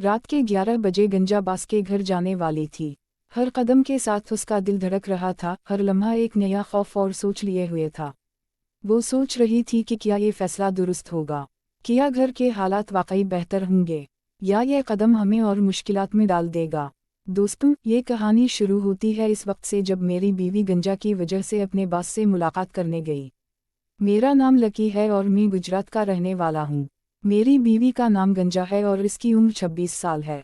रात के 11 बजे गंजा बास के घर जाने वाली थी। हर कदम के साथ उसका दिल धड़क रहा था, हर लम्हा एक नया खौफ और सोच लिए हुए था। वो सोच रही थी कि क्या ये फैसला दुरुस्त होगा, क्या घर के हालात वाकई बेहतर होंगे, या ये कदम हमें और मुश्किलात में डाल देगा। दोस्तों, ये कहानी शुरू होती है इस वक्त से जब मेरी बीवी गंजा की वजह से अपने बास से मुलाकात करने गई। मेरा नाम लकी है और मैं गुजरात का रहने वाला हूँ। मेरी बीवी का नाम गंजा है और इसकी उम्र 26 साल है।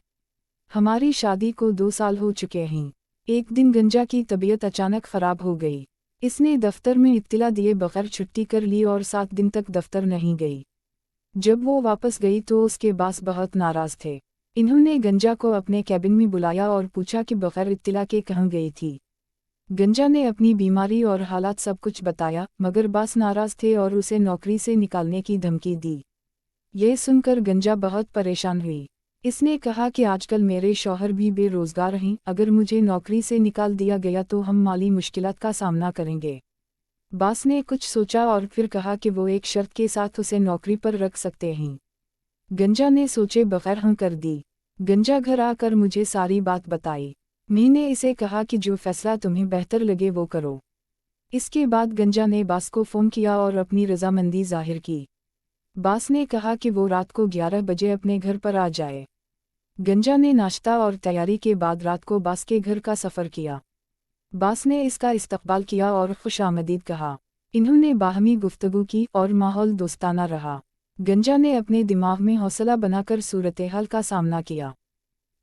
हमारी शादी को 2 साल हो चुके हैं। एक दिन गंजा की तबीयत अचानक खराब हो गई। इसने दफ्तर में इत्तिला दिए बगैर छुट्टी कर ली और 7 दिन तक दफ्तर नहीं गई। जब वो वापस गई तो उसके बास बहुत नाराज थे। इन्होंने गंजा को अपने कैबिन में बुलाया और पूछा कि बगैर इत्तिला के कहाँ गई थी। गंजा ने अपनी बीमारी और हालात सब कुछ बताया, मगर बास नाराज थे और उसे नौकरी से निकालने की धमकी दी। ये सुनकर गंजा बहुत परेशान हुई। इसने कहा कि आजकल मेरे शौहर भी बेरोजगार हैं, अगर मुझे नौकरी से निकाल दिया गया तो हम माली मुश्किलात का सामना करेंगे। बास ने कुछ सोचा और फिर कहा कि वो एक शर्त के साथ उसे नौकरी पर रख सकते हैं। गंजा ने सोचे बगैर हाँ कर दी। गंजा घर आकर मुझे सारी बात बताई। मैंने इसे कहा कि जो फैसला तुम्हें बेहतर लगे वो करो। इसके बाद गंजा ने बास को फ़ोन किया और अपनी रजामंदी जाहिर की। बास ने कहा कि वो रात को 11 बजे अपने घर पर आ जाए। गंजा ने नाश्ता और तैयारी के बाद रात को बास के घर का सफ़र किया। बास ने इसका इस्तकबाल किया और खुशामदीद कहा। इन्होंने बाहमी गुफ्तगू की और माहौल दोस्ताना रहा। गंजा ने अपने दिमाग में हौसला बनाकर सूरत-ए-हाल का सामना किया।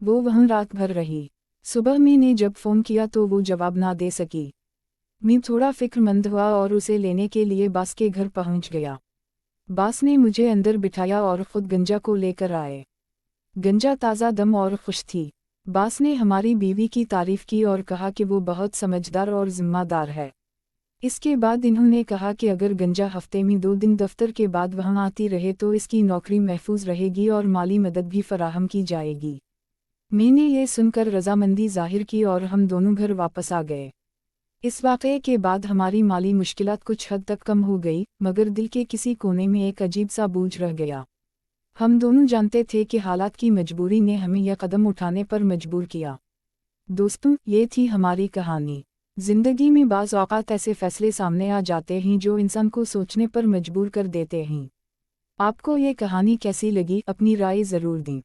वो वहाँ रात भर रही। सुबह मैंने जब फ़ोन किया तो वो जवाब ना दे सकी। मैं थोड़ा फिक्रमंद हुआ और उसे लेने के लिए बास के घर पहुँच गया। बास ने मुझे अंदर बिठाया और ख़ुद गंजा को लेकर आए। गंजा ताज़ा दम और खुश थी। बास ने हमारी बीवी की तारीफ़ की और कहा कि वो बहुत समझदार और ज़िम्मेदार है। इसके बाद इन्होंने कहा कि अगर गंजा हफ्ते में 2 दिन दफ्तर के बाद वहाँ आती रहे तो इसकी नौकरी महफूज रहेगी और माली मदद भी फराहम की जाएगी। मैंने ये सुनकर रजामंदी जाहिर की और हम दोनों घर वापस आ गए। इस वाक़ये के बाद हमारी माली मुश्किलात कुछ हद तक कम हो गई, मगर दिल के किसी कोने में एक अजीब सा बोझ रह गया। हम दोनों जानते थे कि हालात की मजबूरी ने हमें यह कदम उठाने पर मजबूर किया। दोस्तों, ये थी हमारी कहानी। ज़िंदगी में बाज़ औक़ात ऐसे फ़ैसले सामने आ जाते हैं जो इंसान को सोचने पर मजबूर कर देते हैं। आपको ये कहानी कैसी लगी? अपनी राय ज़रूर दें।